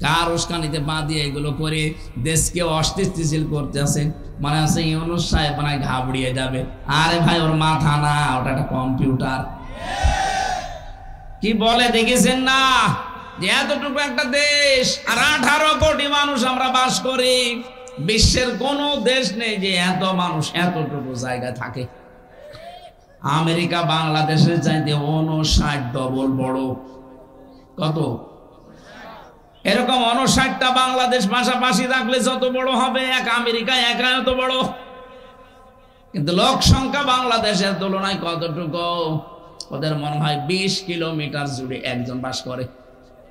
কার উস্কানিতে পা দিয়ে এগুলো করে দেশকে অস্থিতিশীল করতে আছে, মানে আছে ইউনূস সাহেব মানে ঘাবড়িয়ে যাবে। আরে ভাই ওর মাথা না, ওটা একটা কম্পিউটার। কি বলে দেখেছেন না যে এতটুকু একটা দেশ আর 18 কোটি মানুষ আমরা বাস করি। বিশ্বের কোন দেশ নেই যে এত মানুষ এতটুকু জায়গায় থাকে। আমেরিকা বাংলাদেশের চাইতে 59 ডবল বড়। কত? এরকম 59টা বাংলাদেশ পাশাপাশি রাখলে যত বড় হবে, এক আমেরিকা একা এত বড়। কিন্তু লোক সংখ্যা বাংলাদেশের তুলনায় কতটুকু? ওদের মনে হয় 20 কিলোমিটার জুড়ে একজন বাস করে,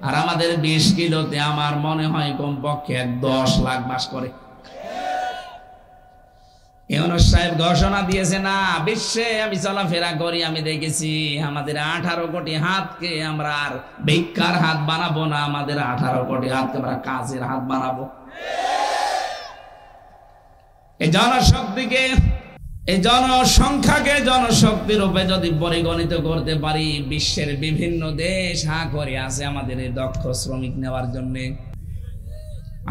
আর আমাদের 20 কিলোতে আমার মনে হয় কমপক্ষে 10 লাখ বাস করে। ইউনূস সাহেব ঘোষণা দিয়েছে না, বিশ্বে আমি চলাফেরা করি, আমি দেখেছি আমাদের 18 কোটি হাতকে আমরা আর ভিক্ষার হাত বানাবো না, আমাদের 18 কোটি হাতকে আমরা কাজের হাত বানাবো। এই জনশক্তিকে, এই জনসংখ্যাকে জনশক্তি রূপে যদি পরিগণিত করতে পারি, বিশ্বের বিভিন্ন দেশ হা করে আছে আমাদের এই দক্ষ শ্রমিক নেওয়ার জন্য।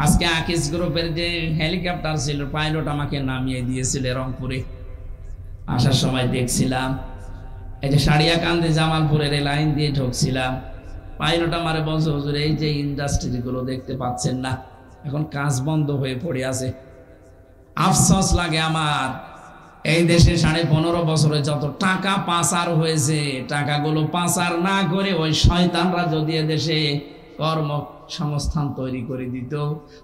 আজকে আকিস গ্রুপের যে হেলিকপ্টার ছিল, পাইলট আমাকে নামিয়ে দিয়েছিল রংপুরে। আসার সময় দেখছিলাম এই যে সাড়িয়াকান্দি জামালপুরের এই লাইন দিয়ে ঢুকছিলাম, পাইলট আমারে বলছে, হুজুর এই যে ইন্ডাস্ট্রি গুলো দেখতে পাচ্ছেন না, এখন কাজ বন্ধ হয়ে পড়ে আছে। আফসোস লাগে আমার, এই দেশে 15.5 বছরে যত টাকা পাচার হয়েছে, টাকাগুলো পাচার না করে ওই শয়তানরা যদি দেশে কর্মসংস্থান তৈরি করে দিত,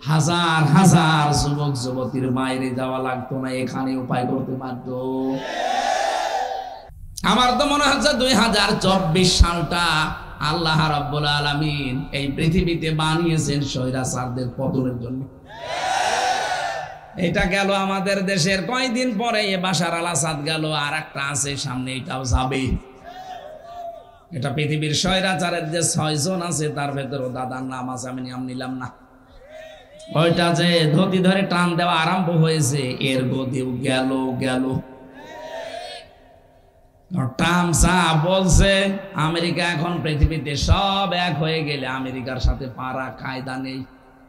হাজার হাজার যুবক যুবতীর বাইরে যাওয়া লাগতো না, এখানে উপায় করতে পারত। আমার তো মনে হচ্ছে 2024 সালটা আল্লাহ রাব্বুল আলামিন এই পৃথিবীতে বানিয়েছেন স্বৈরাচারদের পতনের জন্য। এটা গেল আমাদের দেশের, কয়দিন পরে বাশার আল আসাদ গেল, আর একটা আছে সামনে, এটাও যাবে। এটা পৃথিবীর স্বৈরাচারের যে 6 জন আছে তার ভেতরও দাদার নাম আছে, আমি নাম নিলাম না। ওইটা যে ধতি ধরে টান দেওয়া আরম্ভ হয়েছে, এর গদিও গেল গেল। ট্রাম্প সাহেব বলছে আমেরিকা এখন পৃথিবীতে সব এক হয়ে গেলে আমেরিকার সাথে পারা কায়দা নেই।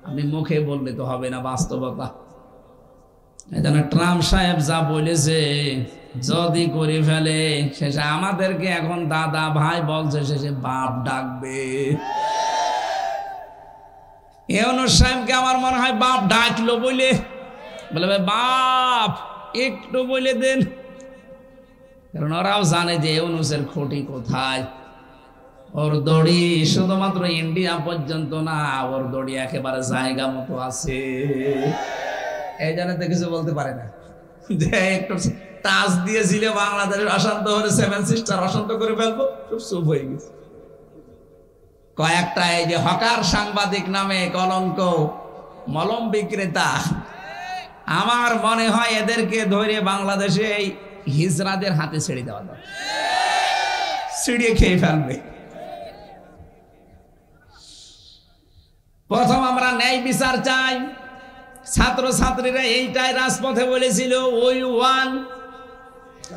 আমি মুখে বললে তো হবে না, বাস্তবতা। এজন্য ট্রাম্প সাহেব যা বলেছে যদি করে ফেলে, শেষে আমাদেরকে এখন দাদা ভাই বলছে, শেষে বাপ ডাকবে। ইউনূস সাহেবকে আমার মনে হয় বাপ ডাকলো বলে, বলে বাপ একটু বলে দেন, কারণ ওরাও জানে যে ইউনূসের খুঁটি কোথায়। ওর দড়ি শুধুমাত্র ইন্ডিয়া পর্যন্ত না, ওর দড়ি একেবারে জায়গা মতো আছে। এই জন্য তো কিছু বলতে পারে না, যে একটু টাচ দিয়েছিল বাংলাদেশের অশান্ত হলে 7 সিস্টার অশান্ত করে ফেলবো, খুব চুপ হয়ে গেছে। কয়েকটা এই যে হকার সাংবাদিক নামে কলঙ্ক মলম বিক্রেতা, আমার মনে হয় এদেরকে ধরে বাংলাদেশে এই হিজড়াদের হাতে ছেড়ে দেওয়া দরকার, ছিড়িয়ে খেয়ে ফেলবে। প্রথম আমরা ন্যায় বিচার চাই। ছাত্র ছাত্রীরা এইটাই রাজপথে বলেছিল, ওই ওয়ান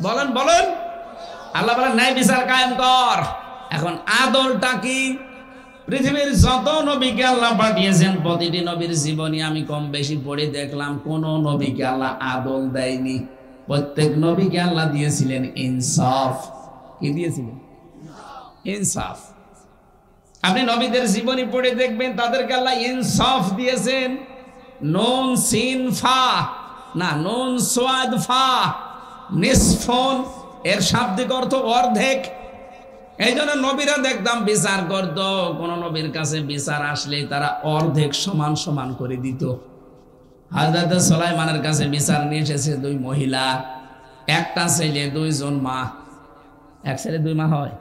বলেন বলেন, আল্লাহ বলেন ন্যায় বিচার কায়েম কর। এখন আদলটা কি? পৃথিবীর যত নবীকে আল্লাহ পাঠিয়েছেন, প্রতিটি নবীর জীবনী আমি কম বেশি পড়ে দেখলাম, কোন নবীকে আল্লাহ আদল দেয়নি। প্রত্যেক নবীকে আল্লাহ দিয়েছিলেন ইনসাফ। কি দিয়েছিলেন? ইনসাফ। আপনি নবীদের জীবনী পড়ে দেখবেন, তাদেরকে আল্লাহ ইনসাফ দিয়েছেন। নুন সিন ফা না, নুন সোয়াদ ফা, নিসফুন, এর শাব্দিক অর্থ অর্ধেক। এই জন্য নবীরা দেখতাম বিচার করত, কোন নবীর কাছে বিচার আসলে তারা অর্ধেক সমান সমান করে দিত। হযরত সুলাইমানের কাছে বিচার নিয়ে এসেছে 2 মহিলা, একটা ছেলে 2 জন মা। এক ছেলে 2 মা হয়,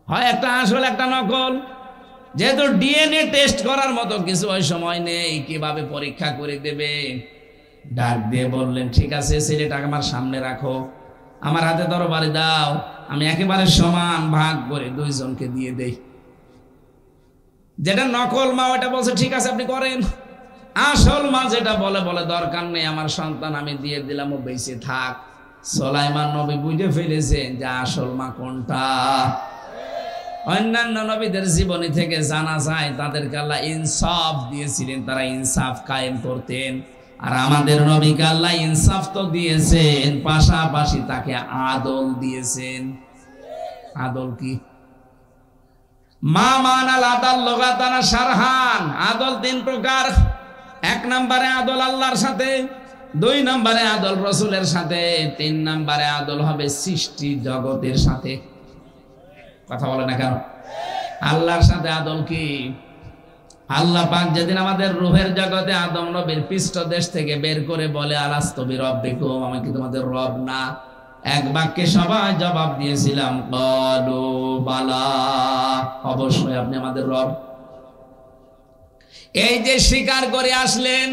হয় একটা আসল একটা নকল। যেহেতু ডিএনএ টেস্ট করার মতো কিছু ওই সময় নেই, কিভাবে পরীক্ষা করে দেবে? ডাক দিয়ে বললেন, ঠিক আছে ছেলেটাকে আমার সামনে রাখো, আমার হাতে তরবারি দাও, আমি একেবারে সমান ভাগ করে 2 জনকে দিয়ে দেই। যেটা নকল মা ওটা বলছে ঠিক আছে আপনি করেন। আসল মা যেটা বলে, বলে দরকার নেই, আমার সন্তান আমি দিয়ে দিলাম, ও বেঁচে থাক। সুলাইমান নবী বুঝে ফেলেছেন যে আসল মা কোনটা। অন্যান্য নবীদের জীবনী থেকে জানা যায় তাদেরকে আল্লাহ ইনসাফ দিয়েছিলেন, তারা ইনসাফ কায়েম করতেন। আর আমাদের নবীকে আল্লাহ ইনসাফ তো দিয়েছেন, পাশাপাশি তাকে আদল দিয়েছেন। আদল কি? মা মানাল আদাল লগাতানা শারহান। আদল তিন প্রকার। এক নম্বরে আদল আল্লাহর সাথে, দুই নম্বরে আদল রসুলের সাথে, তিন নম্বরে আদল হবে সৃষ্টি জগতের সাথে। কথা বলে না কেন? আল্লাহর সাথে আদল কি? আল্লাহ পাক যেদিন আমাদের রূহের জগতে আদম নবীর পৃষ্ঠদেশ থেকে বের করে বলে আলাস্তু বিরাব্বিকুম, আমি কি তোমাদের রব না? এক বাক্যে সবাই জবাব দিয়েছিলাম ক্বালু বালা, অবশ্যই আপনি আমাদের রব। এই যে স্বীকার করে আসলেন,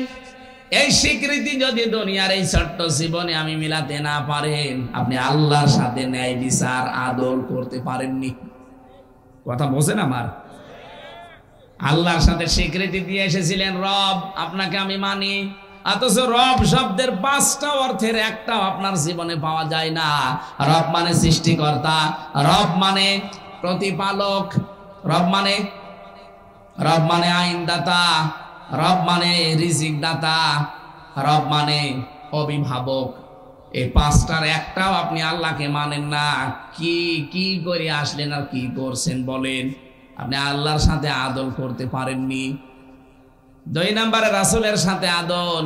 এই স্বীকৃতি যদি দুনিয়ার এই ছোট্ট জীবনে আমি মিলাতে না পারেন, আপনি আল্লাহর সাথে ন্যায় বিচার আদল করতে পারেননি। কথা বোঝেন আমার? আল্লাহর সাথে স্বীকৃতি দিয়ে এসেছিলেন রব, আপনাকে আমি মানি, অথচ রব শব্দের 5টা অর্থের একটাও আপনার জীবনে পাওয়া যায় না। রব মানে সৃষ্টিকর্তা, রব মানে প্রতিপালক, রব মানে আইনদাতা, রব মানে রিজিক দাতা, রব মানে অভিভাবক। এই 5টার একটাও আপনি আল্লাহকে মানেন না। কি করে আসলেন আর কি করছেন বলেন? আপনি আল্লাহর সাথে আদল করতে পারেননি। 2 নম্বরে রাসূলের সাথে আদল,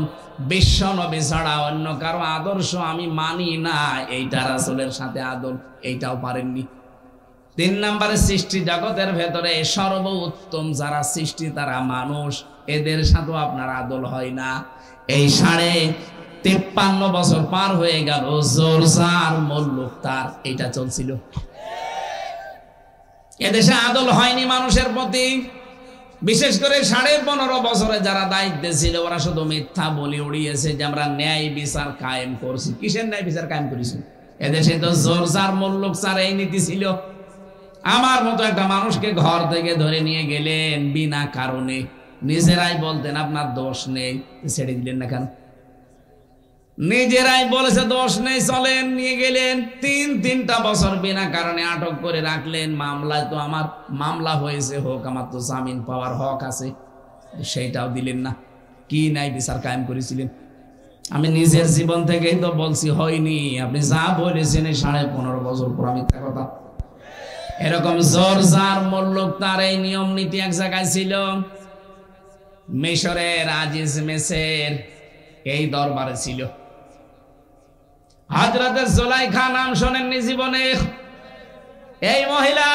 বিশ্ব নবী ছাড়া অন্য কারো আদর্শ আমি মানি না, এইটা রাসূলের সাথে আদল, এইটাও পারেননি। 3 নম্বরে সৃষ্টি জগতের ভেতরে সর্বোত্তম যারা সৃষ্টি তারা মানুষ, এদের সাথেও আপনার আদল হয় না। এই 53 বছর পার হয়ে গেল, জোরজার মুল্লুক তার এইটা চলছিল। এদেশে আদল হয়নি মানুষের প্রতি। বিশেষ করে 15.5 বছরে যারা দায়িত্বে ছিল, ওরা শুধু মিথ্যা বলে উড়িয়েছে যে আমরা ন্যায় বিচার কায়েম করছি। কিসের ন্যায় বিচার কায়েম করেছি? এদেশে তো জোরজার মুল্লুক চার এই নীতি ছিল। আমার মতো একটা মানুষকে ঘর থেকে ধরে নিয়ে গেলেন বিনা কারণে, নিজেরাই বলতেন আপনার দোষ নেই, ছেড়ে দিলেন না কেন? নিজেরাই বলেছে দোষ নেই, চলেন, নিয়ে গেলেন। 3টা বছর বিনা কারণে আটক করে রাখলেন। মামলায় তো আমার মামলা হয়েছে, হোক, আমার তো জামিন পাওয়ার হক আছে, সেইটাও দিলেন না। কি নাই বিচার কায়েম করেছিলেন? আমি নিজের জীবন থেকেই তো বলছি হয়নি। আপনি যা বলেছেন এই 15.5 বছর পর মিথ্যা কথা। এরকম জোরজার মুল্লুক তার এই নিয়ম নীতি এক জায়গায় ছিল। মিশরের আজিজ মেসের এই দরবারে ছিল। হযরতে জুলাইখা নাম শোনেননি জীবনে? এই মহিলা,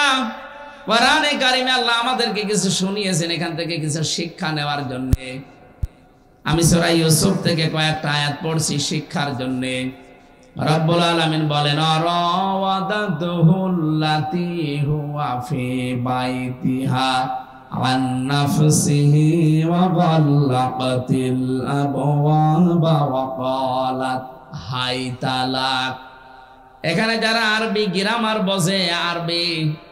কোরআনে কারিমে আল্লাহ আমাদেরকে কিছু শুনিয়েছেন, এখান থেকে কিছু শিক্ষা নেওয়ার জন্য। আমি সূরা ইউসুফ থেকে কয়েকটা আয়াত পড়ছি শিক্ষার জন্য। রব্বুল আলামিন বলেন, রাওয়াদাতুহুল্লাতী হুয়া ফি বাইতিহা আন নাফসিহি ওয়া গাল্লাকাতিল আবওয়াবা ওয়া ক্বালাত হাই তালাক। এখানে যারা আরবি গ্রামার বোঝে, আরবি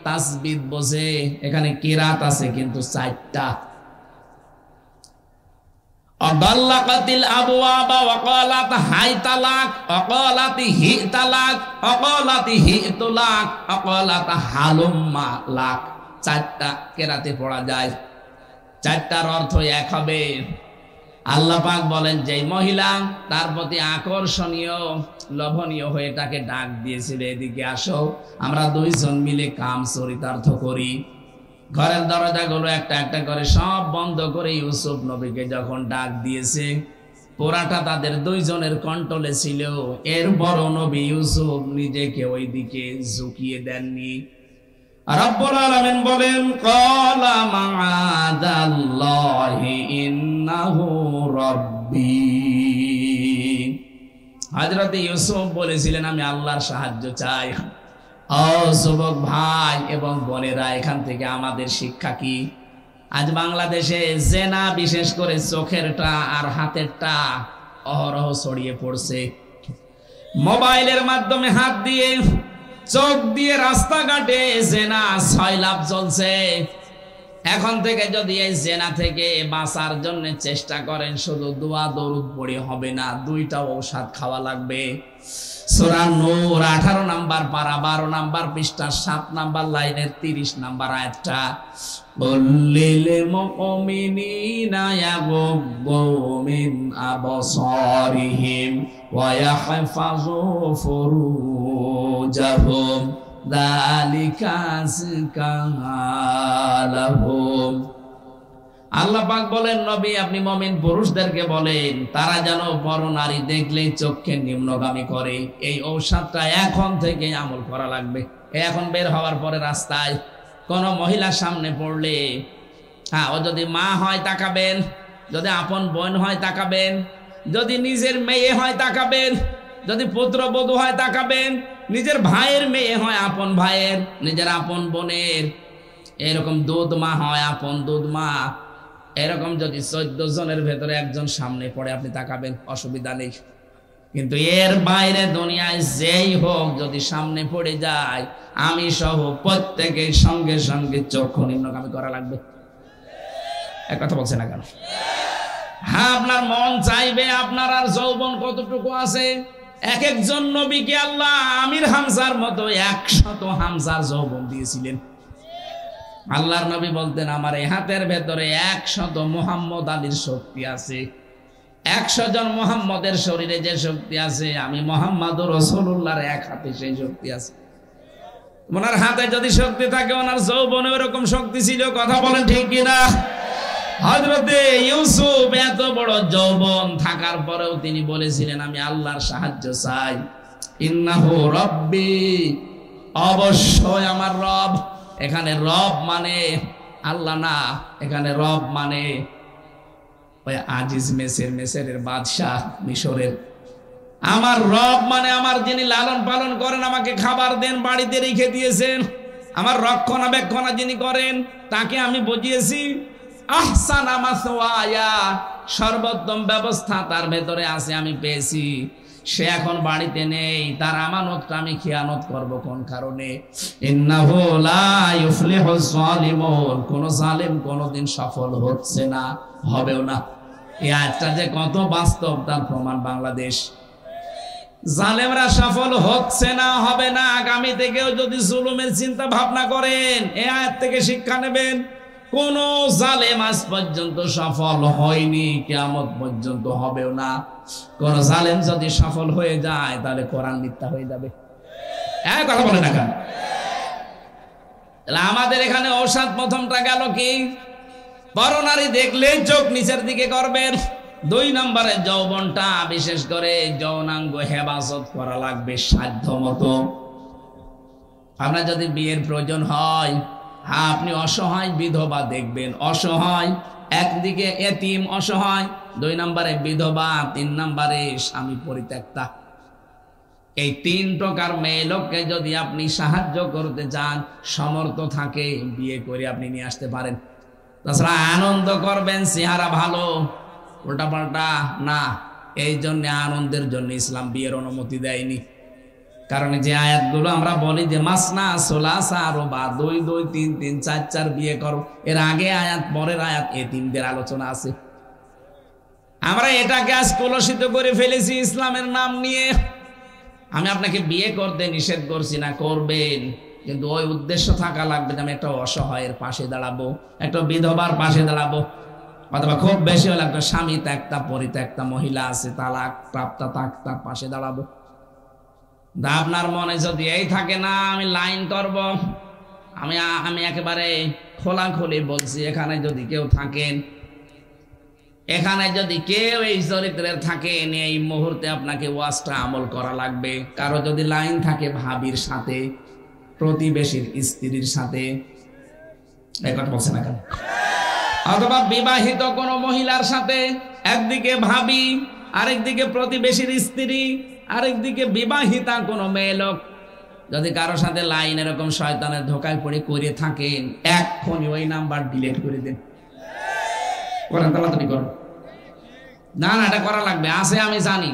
তাসবিদ বোঝে, এখানে কিরাত আছে কিন্তু 4টা। অগাল্লাকাতিল আবওয়াবা ওয়া ক্বালাত হাই তালাক, অকালাতি হি তালাক, অকালাতি হি তুলাক, অকালাত হালুম্মা লাক। 4টা কিরাতে পড়া যায়, 4টার অর্থ এক হবে। আল্লাহ পাক বলেন যে মহিলা তার প্রতি আকর্ষণীয় লোভনীয় হয়ে তাকে ডাক দিয়েছিল, এদিকে আসো, আমরা 2 জন মিলে কাম চরিতার্থ করি। ঘরের দরজাগুলো একটা একটা করে সব বন্ধ করে ইউসুফ নবীকে যখন ডাক দিয়েছে, পুরাটা তাদের 2 জনের কন্ট্রোলে ছিল। এর বড় নবী ইউসুফ নিজেকে ওই দিকে ঝুঁকিয়ে দেননি। রব্বুল আলামিন বলেন, ক্বালা মাআযাল্লাহি ইন্নাহু রাব্বী। হযরত ইউসুফ বলেছিলেন আমি আল্লাহর সাহায্য চাই। ও যুবক ভাই এবং বোনেরা, এখান থেকে আমাদের শিক্ষা কি? আজ বাংলাদেশে জেনা, বিশেষ করে চোখেরটা আর হাতেরটা অহরহ ছড়িয়ে পড়ছে। মোবাইলের মাধ্যমে হাত দিয়ে, চোখ দিয়ে রাস্তাঘাটে জেনা 6 লাভ চলছে। এখন থেকে যদি এই জেনা থেকে বাঁচার জন্য চেষ্টা করেন, শুধু দোয়া দরুদ পড়ে হবে না, দুইটা ঔষধ খাওয়া লাগবে। সূরা নূর 18 নাম্বার পারা 12 নাম্বার পৃষ্ঠা 7 নাম্বার লাইনের 30 নাম্বার আয়াতটা, কুল্লিল মুমিনিনা ইয়াগুদ্দু মিন আবসারিহিম ওয়া ইয়াহফাযু ফুরুজাহুম যালিকা আযকা লাহুম। আল্লাহ পাক বলেন, নবী আপনি মুমিন পুরুষদেরকে বলেন তারা যেন পরনারী দেখলেই চোখকে নিম্নগামী করে। এই ঔষধটা এখন থেকে আমল করা লাগবে। এখন বের হওয়ার পরে রাস্তায় কোন মহিলার সামনে পড়লে, হ্যাঁ, ও যদি মা হয় তাকাবেন, যদি আপন বোন হয় তাকাবেন, যদি নিজের মেয়ে হয় তাকাবেন, যদি পুত্রবধূ হয় তাকাবেন, নিজের ভাইয়ের মেয়ে হয় আপন ভাইয়ের, নিজের আপন বোনের, এরকম দুধ মা হয় আপন দুধ মা, এরকম যদি 14 জনের ভেতরে একজন সামনে পড়ে আপনি তাকাবেন, অসুবিধা নেই। কিন্তু এর বাইরে দুনিয়ায় যেই হোক যদি সামনে পড়ে যায়, আমি সহ প্রত্যেকের সঙ্গে সঙ্গে চক্ষু নিম্নগামী করা লাগবে। এক কথা বলছে না কেন? হ্যাঁ, আপনার মন চাইবে, আপনার আর যৌবন কতটুকু আছে। এক একজন নবীকে আল্লাহ আমির হামজার মতো 100 হামজার যৌবন দিয়েছিলেন। আল্লাহর নবী বলতেন, আমার এই হাতের ভেতরে 100 মুহাম্মদ আলীর শক্তি আছে। 100 জন মুহাম্মদের শরীরে যে শক্তি আছে, আমি মুহাম্মদুর রাসূলুল্লাহর এক হাতে সেই শক্তি আছে। ওনার হাতে যদি শক্তি থাকে, ওনার যৌবনে এরকম শক্তি ছিল। কথা বলেন ঠিক কিনা? হযরতে ইউসুফ এত বড় যৌবন থাকার পরেও তিনি বলেছিলেন, আমি আল্লাহর সাহায্য চাই। ইন্নাহু রাব্বি, অবশ্যই আমার রব। এখানে রব মানে আল্লাহ না, এখানে রব মানে ওই আজিজ মেসরের বাদশাহ মিশরের। আমার রব মানে আমার যিনি লালন পালন করেন, আমাকে খাবার দেন, বাড়িতে রেখে দিয়েছেন, আমার রক্ষণাবেক্ষণ যিনি করেন তাকে আমি বুঝিয়েছি। আহসানা মাসওয়ায়া, সর্বোত্তম ব্যবস্থা তার ভেতরে আছে, আমি পেয়েছি। সে এখন বাড়িতে নেই, তার আমানতটা আমি খিয়ানত করব কোন কারণে? ইন্নাহু লা ইউফলিহুজ যালিমুন, কোন জালেম কোনদিন সফল হচ্ছে না, হবেও না। এই আয়াতটা যে কত বাস্তব তার প্রমাণ বাংলাদেশ। জালেমরা সফল হচ্ছে না, হবে না। আগামী থেকেও যদি জুলুমের চিন্তা ভাবনা করেন, এই আয়াত থেকে শিক্ষা নেবেন। কোন জালেম আজ পর্যন্ত সফল হয়নি, কিয়ামত পর্যন্ত হবেও না। কোন জালেম যদি সফল হয়ে যায়, তাহলে কোরআন মিথ্যা হয়ে যাবে। এক কথা বলে না কেন? আমাদের এখানে ঔষধ প্রথমটা গেল কি? পরনারী দেখলে চোখ নিচের দিকে করবেন। 2 নম্বরে যৌবনটা, বিশেষ করে যৌনাঙ্গ হেফাজত করা লাগবে সাধ্য মতো। আপনার যদি বিয়ের প্রয়োজন হয়, হ্যাঁ, আপনি অসহায় বিধবা দেখবেন, অসহায়, একদিকে এতিম অসহায়, 2 নম্বরে বিধবা, 3 নম্বরে স্বামী পরিত্যক্তা। এই 3 প্রকার মেয়ে লোককে যদি আপনি সাহায্য করতে চান, সমর্থ থাকে, বিয়ে করে আপনি নিয়ে আসতে পারেন। তাছাড়া আনন্দ করবেন, চেহারা ভালো, উল্টা পাল্টা না। এই জন্য আনন্দের জন্য ইসলাম বিয়ের অনুমতি দেয়নি। কারণ যে আয়াতগুলো আমরা বলি যে মাসনা সোলাসা রুবা, 2 2 3 3 4 4 বিয়ে করো, এর আগে আয়াত পরের আয়াত এতিমদের আলোচনা আছে। আমরা এটাকে আজ কলুষিত করে ফেলেছি ইসলামের নাম নিয়ে। আমি আপনাকে বিয়ে করতে নিষেধ করছি না, করবেন, কিন্তু ওই উদ্দেশ্য থাকা লাগবে যে আমি একটা অসহায়ের পাশে দাঁড়াবো, একটা বিধবার পাশে দাঁড়াবো, অথবা খুব বেশি হলে একটা স্বামী ত্যাক্তা পরিত্যক্তা মহিলা আছে, তালাক প্রাপ্তা, তার পাশে দাঁড়াবো। আপনার মনে যদি এই থাকে না আমি লাইন করব, আমি একেবারে খোলাখুলি বলছি, এখানে যদি কেউ থাকেন, এখানে যদি কেউ এই চরিত্রের থাকেন, এই মুহূর্তে আপনাকে ওয়াজটা আমল করা লাগবে। কারো যদি লাইন থাকে ভাবির সাথে, প্রতিবেশীর স্ত্রীর সাথে, এই কথা বলছে না কেন? অথবা বিবাহিত কোন মহিলার সাথে, একদিকে ভাবি, আরেকদিকে প্রতিবেশীর স্ত্রী, আরেকদিকে বিবাহিতা কোন মেয়ে লোক, যদি কারোর সাথে লাইন এরকম শয়তানের ধোকায় পড়ে করে থাকেন, এক্ষুনি ওই নাম্বার ডিলিট করে দেন। করেন তাড়াতাড়ি করুন। না না, এটা করা লাগবে, আছে আমি জানি।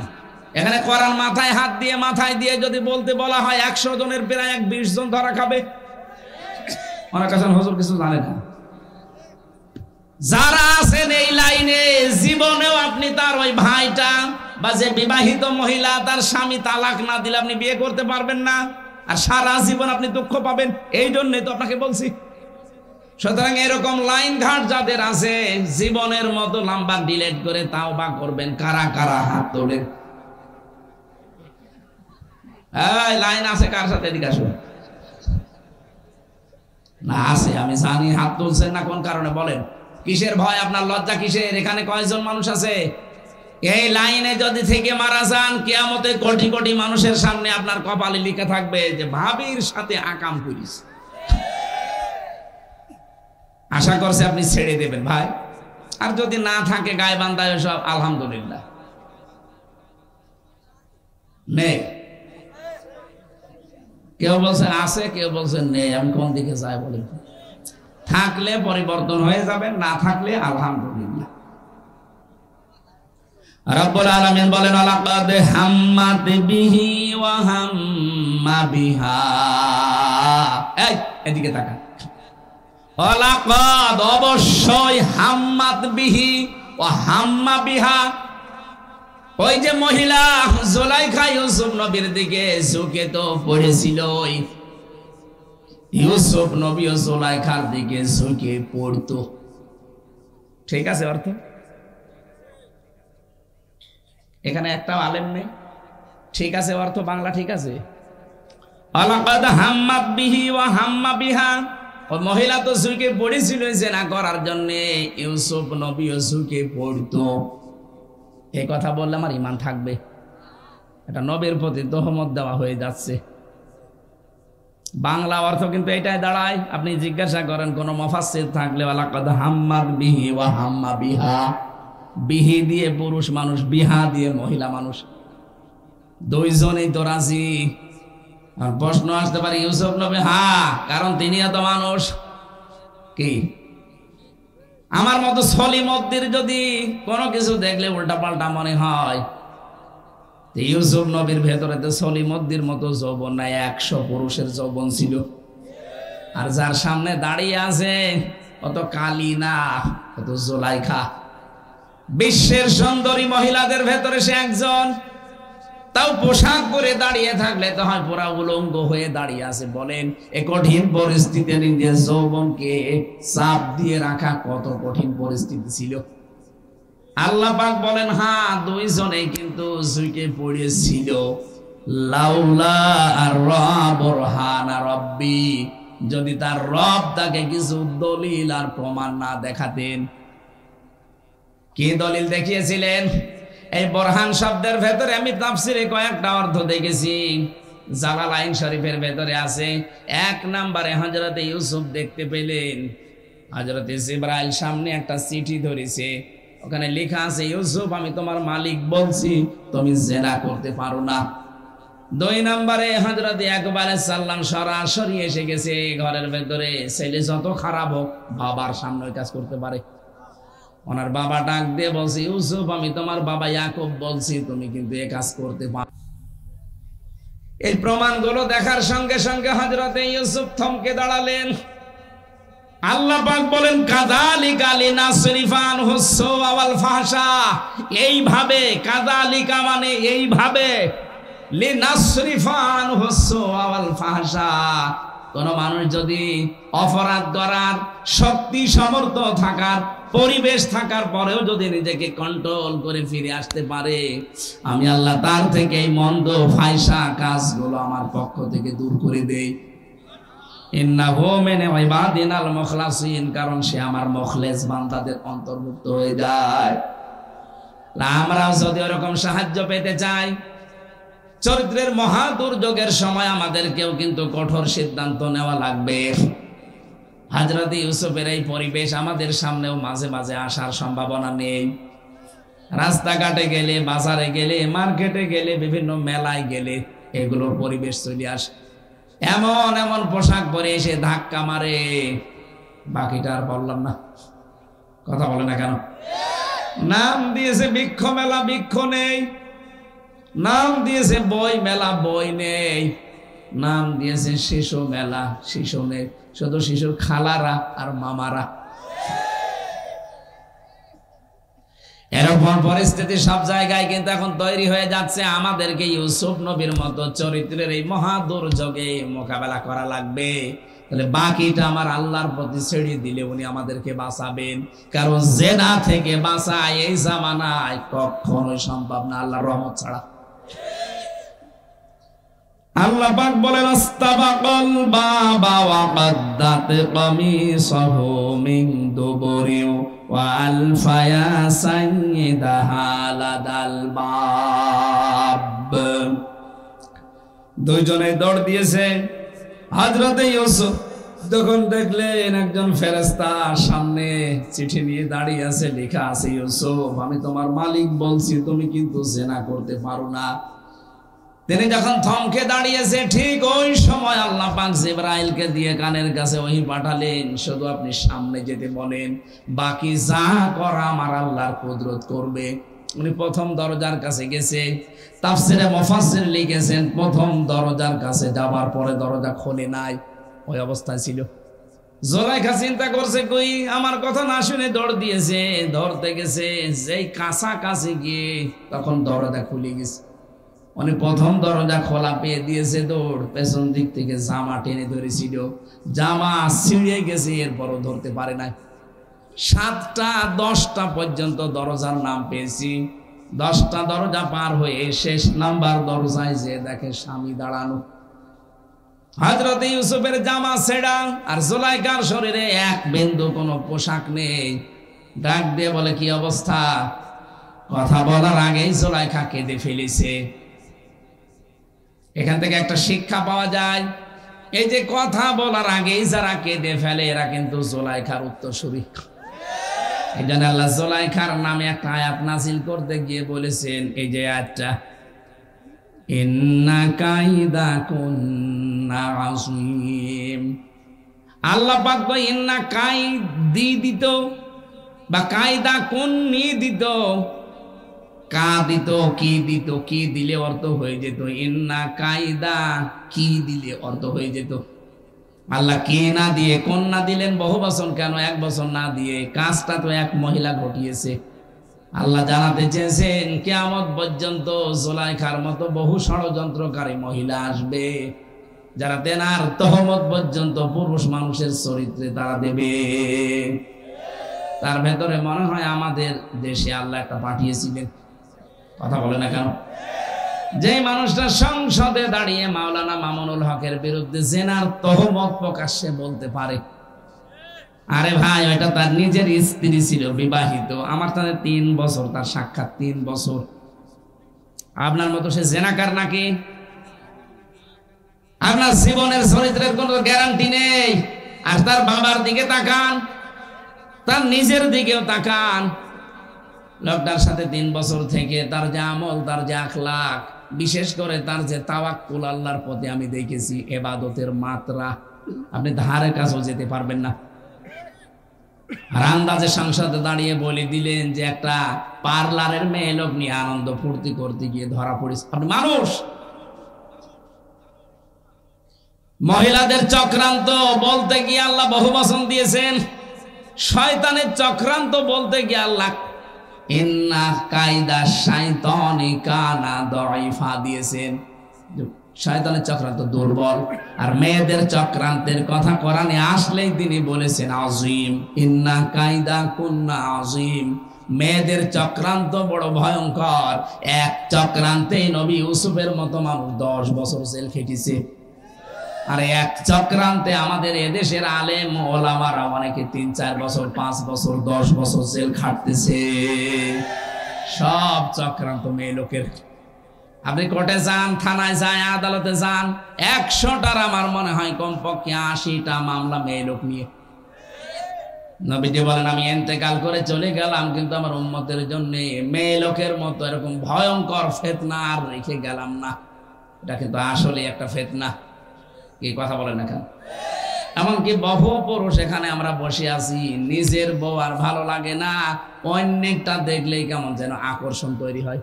এখানে কোরআন মাথায় হাত দিয়ে, মাথায় দিয়ে যদি বলতে বলা হয়, 100 জনের প্রায় 20 জন ধরা খাবে। অনেক কাছে হুজুর কিছু জানে না, যারা আছেন এই লাইনে, জীবনেও আপনি তার ওই ভাইটা বা যে বিবাহিত মহিলা তার স্বামী তালাক না দিলে আপনি বিয়ে করতে পারবেন না, আর সারা জীবন আপনি দুঃখ পাবেন। এই জন্যই তো আপনাকে বলছি। সুতরাং এরকম লাইন ঘাট যাদের আছে, জীবনের মতো নাম্বার ডিলিট করে তাওবা করবেন। কারা কারা হাত তোলেন? এই লাইন আছে কার সাথে? এদিকে আসুন। না আছে, আমি জানি। হাত তুলছেন না কোন কারণে বলেন? কিসের ভয় আপনার? লজ্জা কিসের? এখানে কয়জন মানুষ আছে? এই লাইনে যদি থেকে মারা যান, কিয়ামতে কোটি কোটি মানুষের সামনে আপনার কপালে লিখে থাকবে যে ভাবির সাথে আকাম করিস। আশা করছে আপনি ছেড়ে দেবেন ভাই। আর যদি না থাকে গায়বান্ধায় সব আলহামদুলিল্লাহ নেই। কেউ বলছে আছে, কেউ বলছে নেই। আমি কোন দিকে যাই বলেন? থাকলে পরিবর্তন হয়ে যাবে, না থাকলে আলহামদুলিল্লাহ। রব্বুল আলামিন বলেন লাকাদ হাম্মাত বিহি ওয়া হাম্মা বিহা। এই এদিকে তাকান। লাকাদ অবশ্যই হাম্মাত বিহি ওয়া হাম্মা বিহা। ওই যে মহিলা জুলাইখা ইউসুফ নবীর দিকে ঝুঁকে তো পড়েছিল, ইউসুফ নবী ও জুলাইখার দিকে ঝুঁকে পড়তো। ঠিক আছে অর্থ? এখানে একটা আলেম নেই। ঠিক আছে অর্থ বাংলা ঠিক আছে? লাকাদ হাম্মাত বিহি ওয়া হাম্মা বিহা। ওই মহিলা তো ঝুঁকে পড়েছিল জেনা করার জন্য, ইউসুফ নবী ও ঝুঁকে পড়তো। এই কথা বললে আমার ঈমান থাকবে? এটা নবীর প্রতি তোহমত দেওয়া হয়ে যাচ্ছে। বাংলা অর্থ কিন্তু এটাই দাঁড়ায়। আপনি জিজ্ঞাসা করেন কোন মুফাসসির থাকলে, লাকাদ হাম্মাত বিহি ওয়া হাম্মা বিহা। বিহি দিয়ে পুরুষ মানুষ, বিহা দিয়ে মহিলা মানুষ, দুইজনেই তো রাজি। আর প্রশ্ন আসতে পারে ইউসুফ নবী? হ্যাঁ, কারণ তিনি এত মানুষ। কি আমার মতো সলিমদ্দির যদি কোনো কিছু দেখলে উল্টা পাল্টা মনে হয়, ইউসুফ নবীর ভেতরে তো সলিমদ্দির মতো যৌবন নাই, 100 পুরুষের যৌবন ছিল। আর যার সামনে দাঁড়িয়ে আছে অত কালি না, অত জুলাইখা। বিশ্বের সুন্দরী মহিলাদের ভেতরে সে একজন। তাও পোশাক পরে দাঁড়িয়ে থাকলে তো হয় পুরা উলঙ্গ হয়ে দাঁড়িয়ে আছে। বলেন এই কঠিন পরিস্থিতিতে নিজের যৌবনকে চাপ দিয়ে রাখা কত কঠিন পরিস্থিতি ছিল। আল্লাহ পাক বলেন হ্যাঁ, দুইজনেই কিন্তু ঝুঁকে পড়েছিল। লাউলা আর বুরহানা রব্বি, যদি তার রব তাকে কিছু দলিল আর প্রমাণ না দেখাতেন। কি দলিল দেখিয়েছিলেন? এই বোরহান শব্দের ভেতরে আমি তাফসিরে কয়েকটা অর্থ দেখেছি। জালালাইন শরীফের ভেতরে আছে। 1 নম্বরে হযরতে ইউসুফ দেখতে পেলেন হযরতে জিবরাইল সামনে একটা চিঠি ধরেছে, ওখানে লেখা আছে ইউসুফ আমি তোমার মালিক বলছি তুমি জিনা করতে পারো না। 2 নম্বরে হযরতে ইয়াকুব আলাইহিস সালাম সরাসরি এসে গেছে ঘরের ভেতরে। ছেলে যত খারাপ হোক বাবার সামনে ওই কাজ করতে পারে। ওনার বাবা ডাক দিয়ে বলছে ইউসুফ আমি তোমার বাবা ইয়াকুব বলছি তুমি কিন্তু এই কাজ করতে পারো। এই প্রমাণগুলো দেখার সঙ্গে সঙ্গে হযরতে ইউসুফ থমকে দাঁড়ালেন। আল্লাহ পাক বলেন কাযালিকা লিনাসরিফা আনহু সুআ ওয়াল ফাহশা। এইভাবে কাযালিকা মানে এইভাবে, লিনাসরিফা আনহু সুআ ওয়াল ফাহশা। কোন মানুষ যদি অপরাধ করার শক্তি সামর্থ্য থাকার পরিবেশ থাকার পরেও যদি নিজেকে কন্ট্রোল করে ফিরে আসতে পারে, আমি আল্লাহ তার থেকে এই মন্দ ফায়সা কাজগুলো আমার পক্ষ থেকে দূর করে দেই। ইন্নাহু মিন ইবাদিনাল মুখলাসিন, কারণ সে আমার মুখলেস বান্দাদের অন্তর্ভুক্ত হয়ে যায়। আমরাও যদি এরকম সাহায্য পেতে চাই, চরিত্রের মহা দুর্যোগের সময় আমাদেরকেও কিন্তু কঠোর সিদ্ধান্ত নেওয়া লাগবে। হযরত ইউসুফের এই পরিবেশ আমাদের সামনেও মাঝে মাঝে আসার সম্ভাবনা নেই। রাস্তাঘাটে গেলে, বাজারে গেলে, মার্কেটে গেলে, বিভিন্ন মেলায় গেলে এগুলোর পরিবেশ চলে আসে। এমন এমন পোশাক পরে এসে ধাক্কা মারে, বাকিটা আর বললাম না। কথা বলে না কেন? নাম দিয়েছে বৃক্ষ মেলা, বৃক্ষ নেই। নাম দিয়েছে বই মেলা, বই নেই। নাম দিয়েছে শিশু মেলা, শিশু নেই। শুধু শিশুর খালারা আর মামারা। এরকম পরিস্থিতি সব জায়গায় কিন্তু এখন তৈরি হয়ে যাচ্ছে। আমাদেরকে ইউসুফ নবীর মতো চরিত্রের এই মহা দুর্যোগে মোকাবেলা করা লাগবে। তাহলে বাকিটা আমার আল্লাহর প্রতি ছেড়ে দিলে উনি আমাদেরকে বাঁচাবেন। কারণ জেনা থেকে বাঁচা এই জামানায় কখনোই সম্ভব না আল্লাহর রহমত ছাড়া। আল্লাহ পাক বলেন আস্তাবাকাল বাবা ওয়া কাদ্দাত কামিসাহু মিন দুবুরি ওয়া আলফায়া সাইয়্যিদাহা লাদাল বাব। দুইজনে দৌড় দিয়েছে। হযরতে ইউসুফ যখন দেখলেন একজন ফেরেশতা সামনে চিঠি নিয়ে দাঁড়িয়ে আছে, লেখা আছে ইউসুফ আমি তোমার মালিক বলছি তুমি কিন্তু জিনা করতে পারো না। তিনি যখন থমকে দাঁড়িয়েছে ঠিক ওই সময় আল্লাহ পাক জিবরাইলকে দিয়ে কানের কাছে ওহী পাঠালেন, শুধু আপনি সামনে যেতে বলেন, বাকি যা করা আমার আল্লাহর কুদরত করবে। উনি প্রথম দরজার কাছে গেছে। তাফসিরে মুফাসসির লিখেছেন প্রথম দরজার কাছে যাওয়ার পরে দরজা খোলে নাই, ওই অবস্থায় ছিল। জুলাইখা চিন্তা করছে কই আমার কথা না শুনে দৌড় দিয়েছে, ধরতে গেছে, যেই কাছাকাছি গিয়ে তখন দরজা খুলে গেছে। উনি প্রথম দরজা খোলা পেয়ে দিয়েছে, দৌড় পেছন দিক থেকে জামা টেনে ধরেছিল, জামা ছিঁড়ে গেছে, এরপরও ধরতে পারে নাই। 7টা 10টা পর্যন্ত দরজার নাম পেয়েছি। 10টা দরজা পার হয়ে শেষ নাম্বার দরজায় যে দেখে স্বামী দাঁড়ানো। হযরত ইউসুফের জামা ছেঁড়া আর জুলাইখার শরীরে এক বিন্দু কোনো পোশাক নেই। ডাক দিয়ে বলে কি অবস্থা? কথা বলার আগেই জুলাইখা কেঁদে ফেলেছে। এখান থেকে একটা শিক্ষা পাওয়া যায়, এই যে কথা বলার আগেই যারা কেঁদে ফেলে এরা কিন্তু জুলাইখার উত্তরসূরি। এই জন্য আল্লাহ জুলাইখার নামে একটা আয়াত নাযিল করতে গিয়ে বলেছেন, এই যে আয়াতটা ইন্না কাইদা কুন্না আযীম। আল্লাহ পাক কয় ইন্না কাইদি দিত বা কায়দা কুন্নি দিত, কা দিত কি দিত, কি দিলে অর্থ হয়ে যেত ইন্না কায়দা, কি দিলে অর্থ হয়ে যেত। আল্লাহ কে না দিয়ে কোন না দিলেন বহু বছর, কেন এক বছর না দিয়ে? কাজটা তো এক মহিলা ঘটিয়েছে। আল্লাহ জানাতে চেয়েছেন কিয়ামত পর্যন্ত জুলাইখার মতো বহু ষড়যন্ত্রকারী মহিলা আসবে, যারা তেনার তহমত পর্যন্ত পুরুষ মানুষের চরিত্রে তারা দেবে। তার ভেতরে মনে হয় আমাদের দেশে আল্লাহ একটা পাঠিয়েছিলেন। কথা বলে না কেন? যে মানুষটা সংসদে দাঁড়িয়ে মাওলানা মামুনুল হকের বিরুদ্ধে জেনার তহমত প্রকাশ্যে বলতে পারে, আরে ভাই ওইটা তার নিজের স্ত্রী ছিল, বিবাহিত, আমার তাদের 3 বছর তার সাক্ষাৎ, 3 বছর। আপনার মতো সে জেনাকার নাকি? আপনার জীবনের চরিত্রের কোনো গ্যারান্টি নেই। আর তার বাবার দিকে তাকান, তার নিজের দিকেও তাকান। লোকটার সাথে 3 বছর থেকে তার যে আমল, তার যে আখলাক, বিশেষ করে তার যে তাওয়াক্কুল আল্লাহর প্রতি আমি দেখেছি, ইবাদতের মাত্রা আপনি ধারে কাছেও যেতে পারবেন না। আর আন্দাজে সংসদে দাঁড়িয়ে বলে দিলেন যে একটা পার্লারের মেয়ে লোক নিয়ে আনন্দ ফুর্তি করতে গিয়ে ধরা পড়েছে। আপনি মানুষ? মহিলাদের চক্রান্ত বলতে গিয়ে আল্লাহ বহু বচন দিয়েছেন। শয়তানের চক্রান্ত বলতে গিয়ে আল্লাহ ইন্না কায়দা শাইতানি কানা দাইফা দিয়েছেন। শয়তানের চক্রান্ত দুর্বল। আর মেয়েদের চক্রান্তের কথা কোরআনে আসলেই তিনি বলেছেন আযীম, ইন্না কায়দা কুন্না আযীম। মেয়েদের চক্রান্ত বড় ভয়ঙ্কর। এক চক্রান্তেই নবী ইউসুফের মতো মানুষ 10 বছর জেল খেটেছে। আর এক চক্রান্তে আমাদের এদেশের আলেম ওলামারা অনেকে 3-4 বছর, 5 বছর, 10 বছর জেল খাটতেছে। সব চক্রান্ত মেয়ে লোকের। আপনি কোর্টে যান, থানায় যান, আদালতে যান, 100টার আমার মনে হয় কমপক্ষে 80টা মামলা মেয়ে লোক নিয়ে। নবীজি বলেন আমি ইন্তেকাল করে চলে গেলাম, কিন্তু আমার উম্মতের জন্য মেয়ে লোকের মতো এরকম ভয়ঙ্কর ফিতনা আর রেখে গেলাম না। এটা কিন্তু আসলে একটা ফিতনা। কি কথা বলেন না কেন? এমনকি বহু পুরুষ এখানে আমরা বসে আছি, নিজের বউ আর ভালো লাগে না, অন্যটা দেখলেই কেমন যেন আকর্ষণ তৈরি হয়।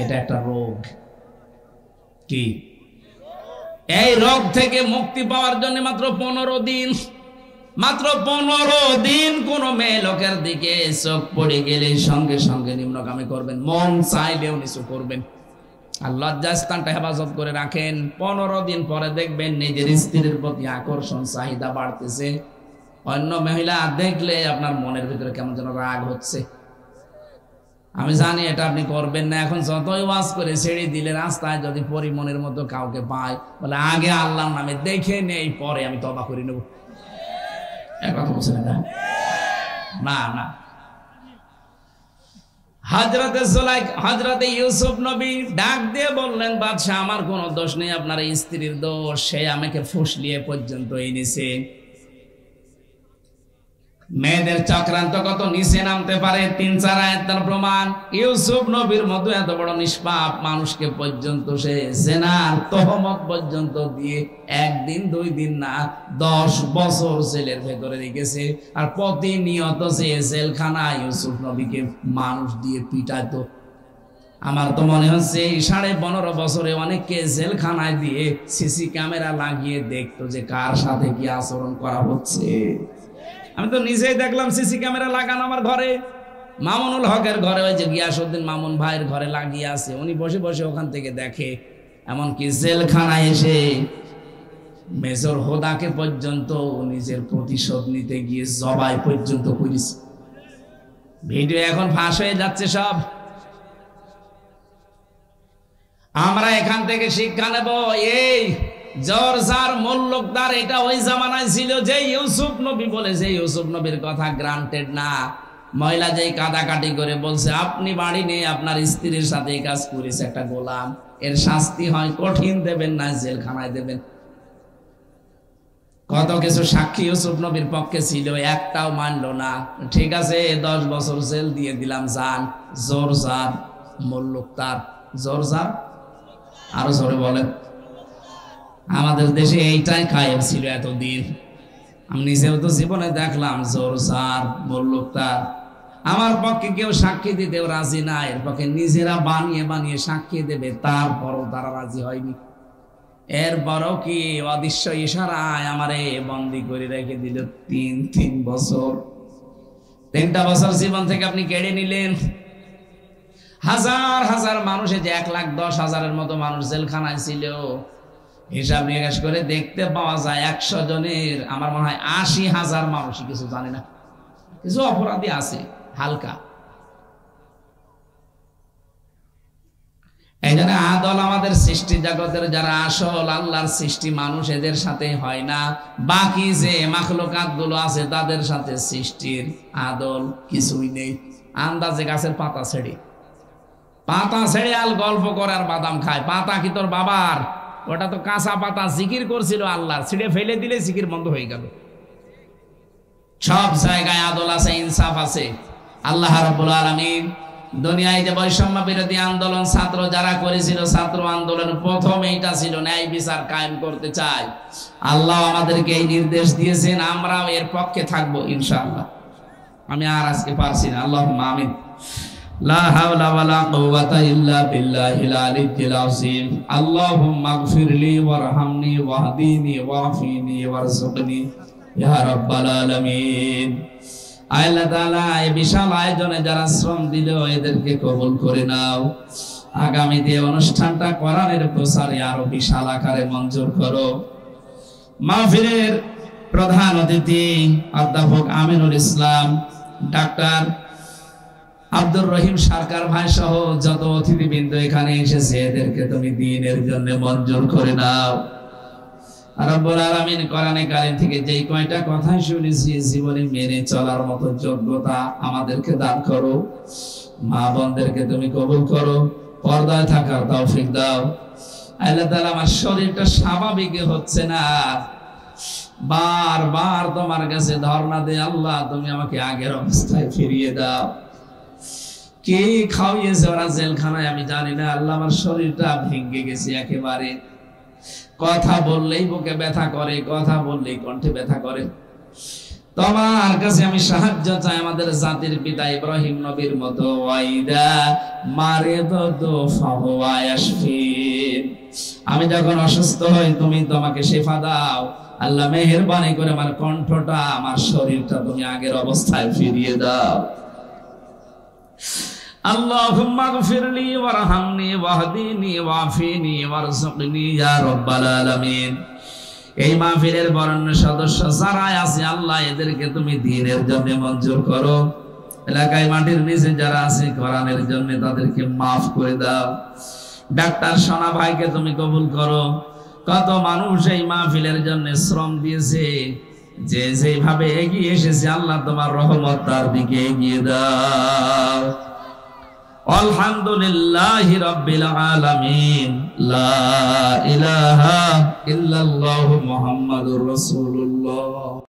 এটা একটা রোগ। কি? এই রোগ থেকে মুক্তি পাওয়ার জন্য মাত্র 15 দিন। মাত্র 15 দিন কোন মেয়ে লোকের দিকে চোখ পড়ে গেলে সঙ্গে সঙ্গে নিম্নগামী করবেন, মন চাইলেও নিচু করবেন। আর লজ্জাস্থানটা হেফাজত করে রাখেন। 15 দিন পরে দেখবেন নিজের স্ত্রীর প্রতি আকর্ষণ চাহিদা বাড়তেছে। অন্য মহিলা দেখলে আপনার মনের ভিতরে কেমন যেন রাগ হচ্ছে। আমি জানি এটা আপনি করবেন না। এখন যতই ওয়াজ করে ছেড়ে দিলে রাস্তায় যদি পরিমনের মতো কাউকে পায়, বলে আগে আল্লাহর নামে দেখে নেই, পরে আমি তওবা করে নেব। কথা বলছেন না? না। হযরতে ইউসুফ নবী ডাক দিয়ে বললেন, বাদশাহ আমার কোনো দোষ নেই, আপনার স্ত্রীর দোষ। সে আমাকে ফুসলিয়ে পর্যন্ত এনেছে। মেয়েদের চক্রান্ত কত নিচে নামতে পারে 3-4 আয়াতের প্রমাণ। ইউসুফ নবীর মতো এত বড় নিষ্পাপ মানুষকে পর্যন্ত সে জিনার তহমত পর্যন্ত দিয়ে 1 দিন 2 দিন না 10 বছর জেলের ভেতরে রেখেছে। আর প্রতিনিয়ত সে জেলখানায় ইউসুফ নবীকে মানুষ দিয়ে পিটাতো। আমার তো মনে হচ্ছে 15.5 বছরে অনেককে জেলখানায় দিয়ে সিসি ক্যামেরা লাগিয়ে দেখতো যে কার সাথে কি আচরণ করা হচ্ছে। আমি তো নিজেই দেখলাম সিসি ক্যামেরা লাগানো আমার ঘরে। মামুনুল হকের ঘরে, ওই যে গিয়াসউদ্দিন মামুন ভাইয়ের ঘরে লাগিয়ে আছে। উনি বসে বসে ওখান থেকে দেখে। এমনকি জেলখানায় এসে মেজর হোদাকে পর্যন্ত নিজের প্রতিশোধ নিতে গিয়ে জবাই পর্যন্ত করেছে। ভিডিও এখন ফাঁস হয়ে যাচ্ছে সব। আমরা এখান থেকে শিক্ষা নেব। এই জোরজার মোল্লকদার এটা ওই জামানায় ছিল যে ইউসুফ নবী বলেছে। ইউসুফ নবীর কথা গ্রান্টেড না। মহিলা যেই কাদাকাটি করে বলছে আপনি বাড়ি নেই, আপনার স্ত্রীর সাথে এই কাজ করেছে একটা গোলাম, এর শাস্তি হয় কঠিন দেবেন না জেলখানায় দেবেন। কত কিছু সাক্ষী ইউসুফ নবীর পক্ষে ছিল, একটাও মানলো না। ঠিক আছে 10 বছর জেল দিয়ে দিলাম, যান। জোরজার মোল্লকদার, জোরজার আরো জোরে বলেন। আমাদের দেশে এইটাই কায়েম ছিল এতদিন। আমি নিজেও তো জীবনে দেখলাম জোরজার মোল্লকদার। আমার পক্ষে কেউ সাক্ষী দিতেও রাজি না, এর পক্ষে নিজেরা বানিয়ে বানিয়ে সাক্ষী দেবে, তারপরও তারা রাজি হয়নি। এরপরও কি অদৃশ্য ইশারায় আমারে বন্দী করে রেখে দিল 3 বছর। 3টা বছর জীবন থেকে আপনি কেড়ে নিলেন। হাজার হাজার মানুষে যে 1,10,000-এর মতো মানুষ জেলখানায় ছিল, হিসাব নিকাশ করে দেখতে পাওয়া যায় 100 জনের আমার মনে হয় 80,000 মানুষই কিছু জানে না। কিছু অপরাধী আছে হালকা। এই জন্য আদল আমাদের সৃষ্টি জগতের যারা আসল আল্লাহর সৃষ্টি মানুষ, এদের সাথে হয় না। বাকি যে মাখলুকাত গুলো আছে তাদের সাথে সৃষ্টির আদল কিছুই নেই। আন্দাজে গাছের পাতা ছেড়ে আল গল্প করে আর বাদাম খায়। পাতা কি তোর বাবার? ওটা তো কাঁচা পাতা, জিকির করছিল আল্লাহ, ছিঁড়ে ফেলে দিলে জিকির বন্ধ হয়ে গেল। সব জায়গায় আদল আছে, ইনসাফ আছে। আল্লাহ রাব্বুল আলামিন দুনিয়ায় যে বৈষম্য বিরোধী আন্দোলন ছাত্র যারা করেছিল, ছাত্র আন্দোলন প্রথম এইটা ছিল ন্যায় বিচার কায়েম করতে চাই। আল্লাহ আমাদেরকে এই নির্দেশ দিয়েছেন, আমরাও এর পক্ষে থাকবো ইনশাআল্লাহ। আমি আর আজকে পারছি না। আল্লাহুম্মা আমিন। লা হাওলা ওয়ালা কুওয়াতা ইল্লা বিল্লাহিল আলিয়্যিল আযীম। আল্লাহুম্মা ইগফিরলি ওয়ারহামনি ওয়াহদিনি ওয়াফিনি ওয়ারযুকনি ইয়া রাব্বাল আলামিন। আল্লাহ তাআলা এই বিশাল আয়োজনে যারা শ্রম দিল এদেরকে কবুল করে নাও। আগামীতে অনুষ্ঠানটা কোরআনের প্রচারে আরো বিশাল আকারে মঞ্জুর করো। মাহফিলের প্রধান অতিথি অধ্যাপক আমিনুল ইসলাম, ডাক্তার আব্দুর রহিম সরকার ভাই সহ যত অতিথিবৃন্দ এখানে এসেছে এদেরকে তুমি দ্বীনের জন্য মঞ্জুর করে নাও। রব্বুল আলামিন কোরআনে কারীম থেকে যেই কয়টা কথা শুনেছি জীবনে মেনে চলার মতো যোগ্যতা আমাদেরকে দান করো। মা বোনদেরকে তুমি কবুল করো, পর্দায় থাকার তৌফিক দাও। আল্লাহ তাআলা আমার শরীরটা স্বাভাবিক হচ্ছে না, বারবার তোমার কাছে ধর্ণা দেই, আল্লাহ তুমি আমাকে আগের অবস্থায় ফিরিয়ে দাও। কে খাওয়িয়েছে ওরা জেলখানায় আমি জানি না। আল্লাহ আমার শরীরটা ভেঙে গেছে একেবারে। কথা বললেই বুকে ব্যথা করে, কথা বললেই কণ্ঠে ব্যথা করে। তোমার কাছে আমি সাহায্য চাই আমাদের জাতির পিতা ইব্রাহিম নবীর মতো। ওয়াইদা মারিদতু ফাহুয়া ইয়াশফিন। আমি যখন অসুস্থ হই তুমি তোমাকে শিফা দাও। আল্লাহ মেহেরবানি করে আমার কণ্ঠটা, আমার শরীরটা তুমি আগের অবস্থায় ফিরিয়ে দাও। আল্লাহুম্মা গফিরলি ওয়ারহামনি ওয়াহদিনি ওয়াফিনি ওয়ারযুকনি ইয়া রাব্বাল আলামিন। এই মাহফিলের বরেণ্য সদস্য যারা আছে আল্লাহ এদেরকে তুমি দ্বীনের জন্য মঞ্জুর করো। এলাকায় মাটির নিচে যারা আছে কোরআনের জন্য তাদেরকে মাফ করে দাও। ডাক্তার সোনা ভাইকে তুমি কবুল করো। কত মানুষ এই মাহফিলের জন্য শ্রম দিয়েছে, যে যেভাবে এগিয়ে এসেছে আল্লাহ তোমার রহমত তার দিকে এগিয়ে দাও। আলহামদুলিল্লাহি রাব্বিল আলামিন। লা ইলাহা ইল্লাল্লাহু মুহাম্মাদুর রাসূলুল্লাহ।